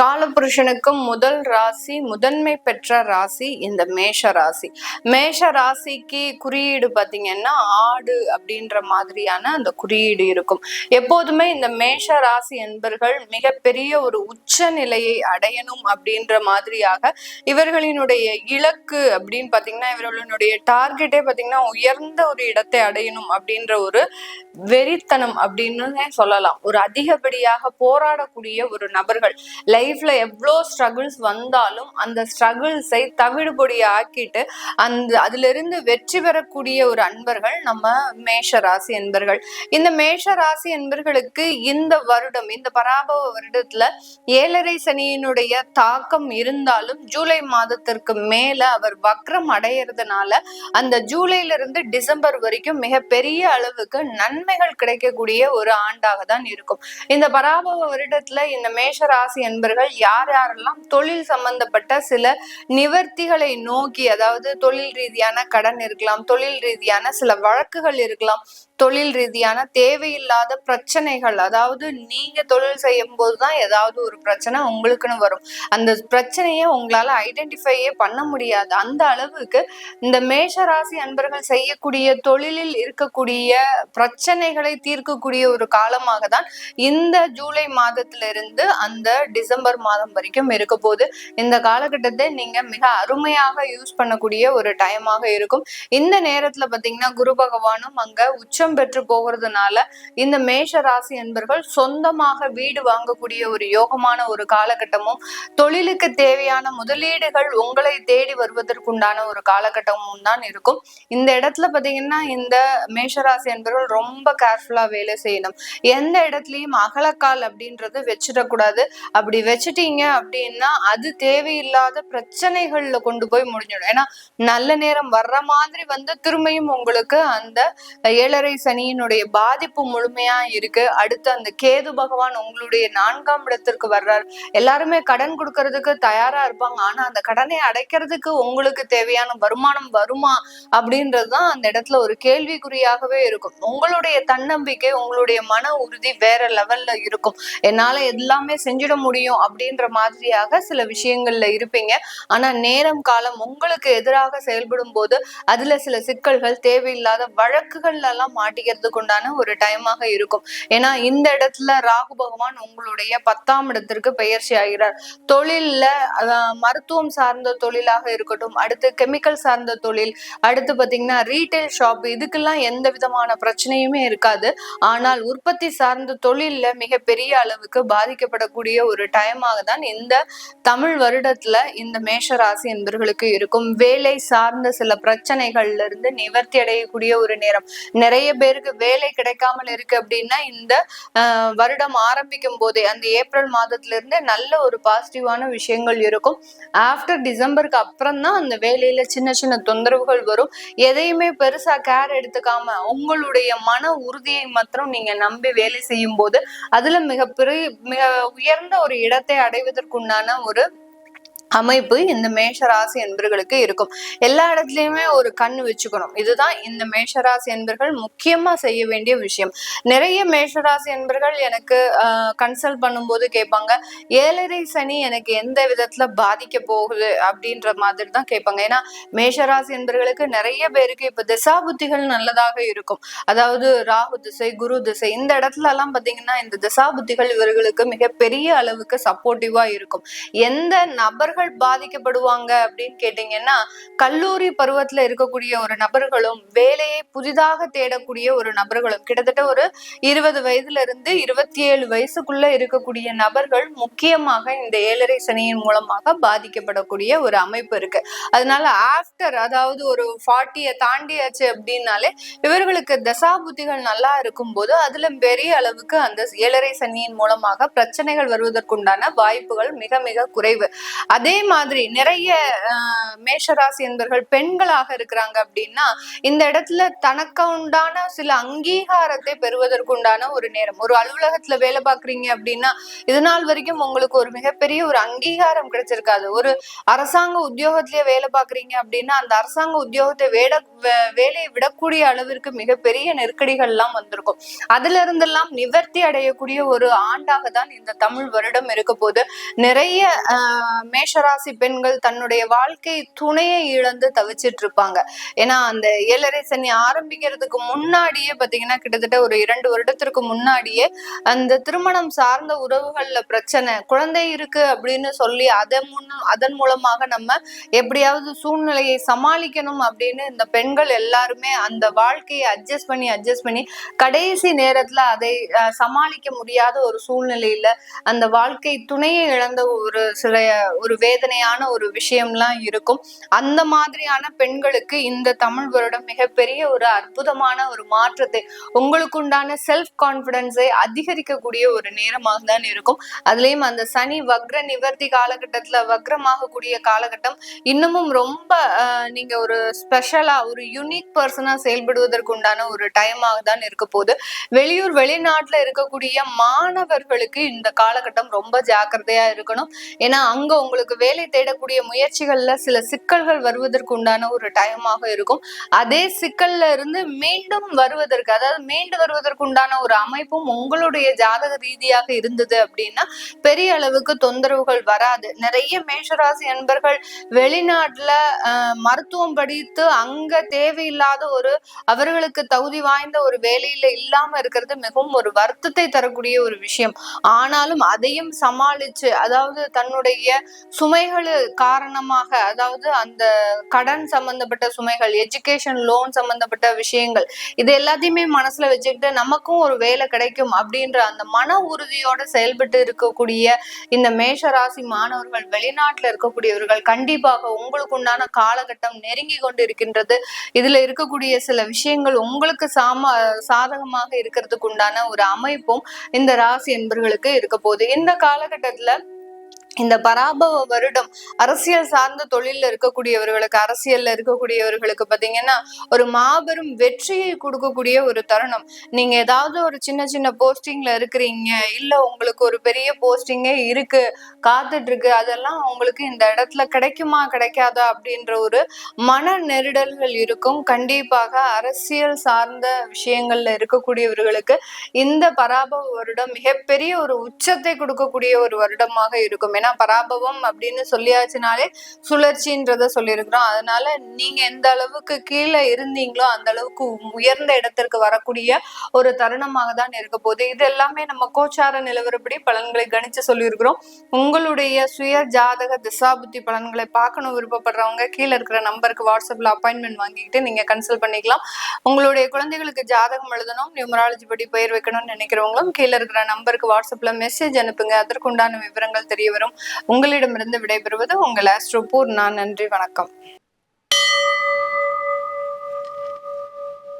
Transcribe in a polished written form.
காலபுருஷனுக்கும் முதல் ராசி, முதன்மை பெற்ற ராசி இந்த மேஷ ராசி. மேஷ ராசிக்கு குறியீடு பார்த்தீங்கன்னா ஆடு அப்படின்ற மாதிரியான அந்த குறியீடு இருக்கும். எப்போதுமே இந்த மேஷ ராசி என்பர்கள் மிகப்பெரிய ஒரு உச்ச நிலையை அடையணும் அப்படின்ற மாதிரியாக இவர்களினுடைய இலக்கு அப்படின்னு பார்த்தீங்கன்னா, இவர்களினுடைய டார்கெட்டே பார்த்தீங்கன்னா உயர்ந்த ஒரு இடத்தை அடையணும் அப்படின்ற ஒரு வெறித்தனம் அப்படின்னு சொல்லலாம். ஒரு அதிகப்படியாக போராடக்கூடிய ஒரு நபர்கள். லைஃப்ல எவ்வளோ ஸ்ட்ரகிள்ஸ் வந்தாலும் அந்த ஸ்ட்ரகிள்ஸை தவிடுபொடி ஆக்கிட்டு அதுல இருந்து வெற்றி பெறக்கூடிய ஒரு அன்பர்கள் நம்ம மேஷ ராசி என்பர்கள். இந்த மேஷ ராசி என்பர்களுக்கு இந்த வருடம், இந்த பராபவ வருடத்துல 7.5 சனியினுடைய தாக்கம் இருந்தாலும் ஜூலை மாதத்திற்கு மேல அவர் வக்ரம் அடையிறதுனால அந்த ஜூலைல இருந்து டிசம்பர் வரைக்கும் மிகப்பெரிய அளவுக்கு நன்மைகள் கிடைக்கக்கூடிய ஒரு ஆண்டாக தான் இருக்கும். இந்த பராபவ வருடத்துல இந்த மேஷ ராசி என்பர்கள் யாரெல்லாம் தொழில் சம்பந்தப்பட்ட சில நிவர்த்திகளை நோக்கி, அதாவது தொழில் ரீதியான கடன் இருக்கலாம், தொழில் ரீதியான சில வழக்குகள் இருக்கலாம், தொழில் ரீதியான தேவையில்லாத பிரச்சனைகள், அதாவது நீங்க தொழில் செய்யும் போதுதான் ஏதாவது ஒரு பிரச்சனை உங்களுக்குன்னு வரும். அந்த பிரச்சனையை உங்களால ஐடென்டிஃபையே பண்ண முடியாது. அந்த அளவுக்கு இந்த மேஷ ராசி அன்பர்கள் செய்யக்கூடிய தொழிலில் இருக்கக்கூடிய பிரச்சனைகளை தீர்க்கக்கூடிய ஒரு காலமாக தான் இந்த ஜூலை மாதத்திலிருந்து அந்த டிசம்பர் மாதம் வரைக்கும் இருக்க போது. இந்த காலகட்டத்தை நீங்க மிக அருமையாக யூஸ் பண்ணக்கூடிய ஒரு டைமாக இருக்கும். இந்த நேரத்துல பாத்தீங்கன்னா குரு பகவானும் அங்க உச்சம் பெற்று போகிறதுனால இந்த மேஷ ராசி என்பர்கள் சொந்தமாக வீடு வாங்கக்கூடிய ஒரு யோகமான ஒரு காலகட்டமும், தொழிலுக்கு தேவையான முதலீடுகள் உங்களை தேடி வருவதற்குண்டான ஒரு காலகட்டமும் தான் இருக்கும். இந்த இடத்துல பாத்தீங்கன்னா இந்த மேஷராசி என்பவர்கள் ரொம்ப கேர்ஃபுல்லா வேலை செய்யணும். எந்த இடத்துலயும் அகலக்கால் அப்படின்றது வச்சிடக்கூடாது. அப்படி வச்சுட்டீங்க அப்படின்னா அது தேவையில்லாத பிரச்சனைகள்ல கொண்டு போய் முடிஞ்சிடும். ஏன்னா நல்ல நேரம் வர்ற மாதிரி வந்து திரும்பியும் உங்களுக்கு அந்த 7.5 சனியினுடைய பாதிப்பு முழுமையா இருக்கு. அடுத்து அந்த கேது பகவான் உங்களுடைய 4ஆம் இடத்திற்கு வர்றார். எல்லாருமே கடன் கொடுக்கறதுக்கு தயாரா இருப்பாங்க. ஆனா அந்த கடனை அடைக்கிறதுக்கு உங்களுக்கு தேவையான வருமானம் வருமா அப்படின்றதுதான் அந்த இடத்துல ஒரு கேள்விக்குறியாகவே இருக்கும். உங்களுடைய தன்னம்பிக்கை, உங்களுடைய மன உறுதி வேற லெவல்ல இருக்கும். என்னால எல்லாமே செஞ்சிட முடியும் அப்படின்ற மாதிரியாக சில விஷயங்கள்ல இருப்பீங்க. ஆனா நேரம் காலம் உங்களுக்கு எதிராக செயல்படும் போது அதுல சில சிக்கல்கள், தேவையில்லாத வழக்குகள்ல எல்லாம் மாட்டிக்கிறதுக்கு உண்டான ஒரு டைமாக இருக்கும். ஏன்னா இந்த இடத்துல ராகு பகவான் உங்களுடைய 10ஆம் இடத்திற்கு பெயர்ச்சி ஆகிறார். தொழில்ல மருத்துவம் சார்ந்த தொழிலாக இருக்கட்டும், அடுத்து கெமிக்கல் சார்ந்த தொழில், அடுத்து பாத்தீங்கன்னா ரீட்டைல் ஷாப், இதுக்கெல்லாம் எந்த விதமான பிரச்சனையுமே இருக்காது. ஆனால் உற்பத்தி சார்ந்த தொழில்ல மிகப்பெரிய அளவுக்கு பாதிக்கப்படக்கூடிய ஒரு டைமாக தான் இந்த தமிழ் வருடத்துல இந்த மேஷ ராசி என்பவர்களுக்கு இருக்கும். வேலை சார்ந்த சில பிரச்சனைகள்ல இருந்து நிவர்த்தி அடையக்கூடிய ஒரு நேரம். நிறைய பேருக்கு வேலை கிடைக்காமல் இருக்கு அப்படின்னா இந்த வருடம் ஆரம்பிக்கும் போதே அந்த ஏப்ரல் மாதத்துல இருந்து நல்ல ஒரு பாசிட்டிவான விஷயங்கள் இருக்கும். ஆஃப்டர் டிசம்பருக்கு அப்புறம் தான் அந்த வேலையில சின்ன சின்ன தொந்தரவுகள் வரும். எதையுமே பெருசா கேர் எடுத்துக்காம உங்களுடைய மன உறுதியை மாத்திரம் நீங்க நம்பி வேலை செய்யும் போது அதுல மிக உயர்ந்த ஒரு இடத்தை அடைவதற்குண்டான ஒரு அமைப்பு இந்த மேஷராசி என்பர்களுக்கு இருக்கும். எல்லா இடத்துலயுமே ஒரு கண்ணு வச்சுக்கணும். இதுதான் இந்த மேஷராசி என்பர்கள் முக்கியமா செய்ய வேண்டிய விஷயம். நிறைய மேஷராசி என்பர்கள் எனக்கு கன்சல்ட் பண்ணும்போது கேட்பாங்க, 7.5 சனி எனக்கு எந்த விதத்துல பாதிக்க போகுது அப்படின்ற மாதிரி தான் கேட்பாங்க. ஏன்னா மேஷராசி என்பர்களுக்கு நிறைய பேருக்கு இப்ப திசாபுத்திகள் நல்லதாக இருக்கும். அதாவது ராகு திசை, குரு திசை, இந்த இடத்துல எல்லாம் பாத்தீங்கன்னா இந்த திசாபுத்திகள் இவர்களுக்கு மிகப்பெரிய அளவுக்கு சப்போர்ட்டிவா இருக்கும். எந்த நபர்கள் பாதிக்கப்படுவாங்க அப்படின்னு கேட்டீங்கன்னா, கல்லூரி பருவத்துல இருக்கக்கூடிய ஒரு நபர்களும், வேலையை புதிதாக தேடக்கூடிய ஒரு நபர்களும், கிட்டத்தட்ட ஒரு 20 வயதுல இருந்து 27 வயசுக்குள்ள இருக்கக்கூடிய நபர்கள் முக்கியமாக இந்த 7.5 சனியின் மூலமாக பாதிக்கப்படக்கூடிய ஒரு அமைப்பு இருக்கு. அதனால ஆஃப்டர், அதாவது ஒரு 40 தாண்டியாச்சு அப்படின்னாலே இவர்களுக்கு தசாபுத்திகள் நல்லா இருக்கும் போது அதுல பெரிய அளவுக்கு அந்த 7.5 சனியின் மூலமாக பிரச்சனைகள் வருவதற்குண்டான வாய்ப்புகள் மிக மிக குறைவு. அதே அதே மாதிரி நிறைய மேஷராசி என்பர்கள் பெண்களாக இருக்கிறாங்க அப்படின்னா இந்த இடத்துல தனக்கு உண்டான சில அங்கீகாரத்தை பெறுவதற்குண்டான ஒரு நேரம். ஒரு அலுவலகத்துல வேலை பார்க்குறீங்க அப்படின்னா இது நாள் வரைக்கும் உங்களுக்கு ஒரு மிகப்பெரிய ஒரு அங்கீகாரம் கிடைச்சிருக்காது. ஒரு அரசாங்க உத்தியோகத்திலேயே வேலை பார்க்குறீங்க அப்படின்னா அந்த அரசாங்க உத்தியோகத்தை வேலையை விடக்கூடிய அளவிற்கு மிகப்பெரிய நெருக்கடிகள் எல்லாம் வந்திருக்கும். அதுல இருந்தெல்லாம் நிவர்த்தி அடையக்கூடிய ஒரு ஆண்டாக தான் இந்த தமிழ் வருடம் இருக்க போது. நிறைய மேஷராசி பெண்கள் தன்னுடைய வாழ்க்கை துணையை இழந்து தவிச்சிட்டு இருப்பாங்க. ஏன்னா அந்த 7.5 சனி ஆரம்பிக்கிறதுக்கு முன்னாடியே பாத்தீங்கன்னா கிட்டத்தட்ட ஒரு 2 வருடத்திற்கு முன்னாடியே அந்த திருமணம் சார்ந்த உறவுகள்ல பிரச்சனை, குழந்தை இருக்கு அப்படின்னு சொல்லி அதன் மூலமாக நம்ம எப்படியாவது சூழ்நிலையை சமாளிக்கணும் அப்படின்னு இந்த பெண்கள் எல்லாருமே அந்த வாழ்க்கையை அட்ஜஸ்ட் பண்ணி கடைசி நேரத்துல அதை சமாளிக்க முடியாத ஒரு சூழ்நிலையில அந்த வாழ்க்கை துணையை இழந்த ஒரு வேதனையான ஒரு விஷயம்லாம் இருக்கும். அந்த மாதிரியான பெண்களுக்கு இந்த தமிழ் வருடம் மிகப்பெரிய ஒரு அற்புதமான ஒரு மாற்றத்தை, உங்களுக்கு உண்டான செல்ஃப் கான்பிடன்ஸை அதிகரிக்கக்கூடிய ஒரு நேரமாக தான் இருக்கும். அதுலயும் அந்த சனி வக்ர நிவர்த்தி காலகட்டத்துல வக்ரமாகக்கூடிய காலகட்டம் இன்னமும் ரொம்ப நீங்க ஒரு ஸ்பெஷலா ஒரு யூனிக் பர்சனா செயல்படுவதற்கு உண்டான ஒரு டைமாக தான் இருக்க போகுது. வெளிநாட்டுல இருக்கக்கூடிய மாணவர்களுக்கு இந்த காலகட்டம் ரொம்ப ஜாக்கிரதையா இருக்கணும். ஏன்னா அங்க உங்களுக்கு வேலை தேடக்கூடிய முயற்சிகள்ல சில சிக்கல்கள் வருவதற்கு உண்டான ஒரு டைமாக இருக்கும். அதே சிக்கல்ல இருந்து மீண்டும் வருவதற்கு, அதாவது மீண்டு வருவதற்கு உண்டான ஒரு அமைப்பும் உங்களுடைய ஜாதக ரீதியாக இருந்தது அப்படின்னா பெரிய அளவுக்கு தொந்தரவுகள் வராது. நிறைய மேஷராசி அன்பர்கள் வெளிநாட்டுல மருத்துவம் படித்து அங்க தேவையில்லாத ஒரு அவர்களுக்கு தகுதி வாய்ந்த ஒரு வேலையில இல்லாம இருக்கிறது மிகவும் ஒரு வருத்தத்தை தரக்கூடிய ஒரு விஷயம். ஆனாலும் அதையும் சமாளிச்சு, அதாவது தன்னுடைய சுமைகள் காரணமாக, அதாவது அந்த கடன் சம்பந்தப்பட்ட சுமைகள், எஜுகேஷன் லோன் சம்பந்தப்பட்ட விஷயங்கள், இது எல்லாத்தையுமே மனசுல வச்சுக்கிட்டு நமக்கும் ஒரு வேலை கிடைக்கும் அப்படின்ற அந்த மன உறுதியோட செயல்பட்டு இருக்கக்கூடிய இந்த மேஷராசி மாணவர்கள், வெளிநாட்டுல இருக்கக்கூடியவர்கள் கண்டிப்பாக உங்களுக்கு உண்டான காலகட்டம் நெருங்கி கொண்டு இருக்கின்றது. இதுல இருக்கக்கூடிய சில விஷயங்கள் உங்களுக்கு சாதகமாக இருக்கிறதுக்கு உண்டான ஒரு அமைப்பும் இந்த ராசி என்பர்களுக்கு இருக்க போகுது. இந்த காலகட்டத்துல இந்த பராபவ வருடம் அரசியல் சார்ந்த தொழில இருக்கக்கூடியவர்களுக்கு பாத்தீங்கன்னா ஒரு மாபெரும் வெற்றியை கொடுக்கக்கூடிய ஒரு தருணம். நீங்க ஏதாவது ஒரு சின்ன போஸ்டிங்ல இருக்கிறீங்க, இல்ல உங்களுக்கு ஒரு பெரிய போஸ்டிங்கே இருக்கு, காத்துட்டு இருக்கு, அதெல்லாம் உங்களுக்கு இந்த இடத்துல கிடைக்குமா கிடைக்காதா அப்படின்ற ஒரு மன நெருடல்கள் இருக்கும். கண்டிப்பாக அரசியல் சார்ந்த விஷயங்கள்ல இருக்கக்கூடியவர்களுக்கு இந்த பராபவ வருடம் மிகப்பெரிய ஒரு உச்சத்தை கொடுக்கக்கூடிய ஒரு வருடமாக இருக்கும். ஏன்னா பராபவம் அப்படின்னு சொல்லியாச்சுனாலே சுழற்சின்றத சொல்லியிருக்கிறோம். அதனால நீங்க எந்த அளவுக்கு கீழே இருந்தீங்களோ அந்த அளவுக்கு உயர்ந்த இடத்திற்கு வரக்கூடிய ஒரு தருணமாக தான் இருக்க போகுது. இது எல்லாமே நம்ம கோச்சார நிலவரப்படி பலன்களை கணிச்சு சொல்லியிருக்கிறோம். உங்களுடைய சுய ஜாதக திசாபுத்தி பலன்களை பார்க்கணும் விருப்பப்படுறவங்க கீழே இருக்கிற நம்பருக்கு வாட்ஸ்அப்ல அப்பாயின்மெண்ட் வாங்கிக்கிட்டு நீங்க கன்சல்ட் பண்ணிக்கலாம். உங்களுடைய குழந்தைகளுக்கு ஜாதகம் எழுதணும், நியூமராலஜி படி பெயர் வைக்கணும்னு நினைக்கிறவங்களும் கீழே இருக்கிற நம்பருக்கு வாட்ஸ்அப்ல மெசேஜ் அனுப்புங்க. அதற்குண்டான விவரங்கள் தெரிய வரும். உங்களிடமிருந்து விடைபெறுவது உங்கள் ஆஸ்ட்ரோ பூர்ணா. நன்றி, வணக்கம்.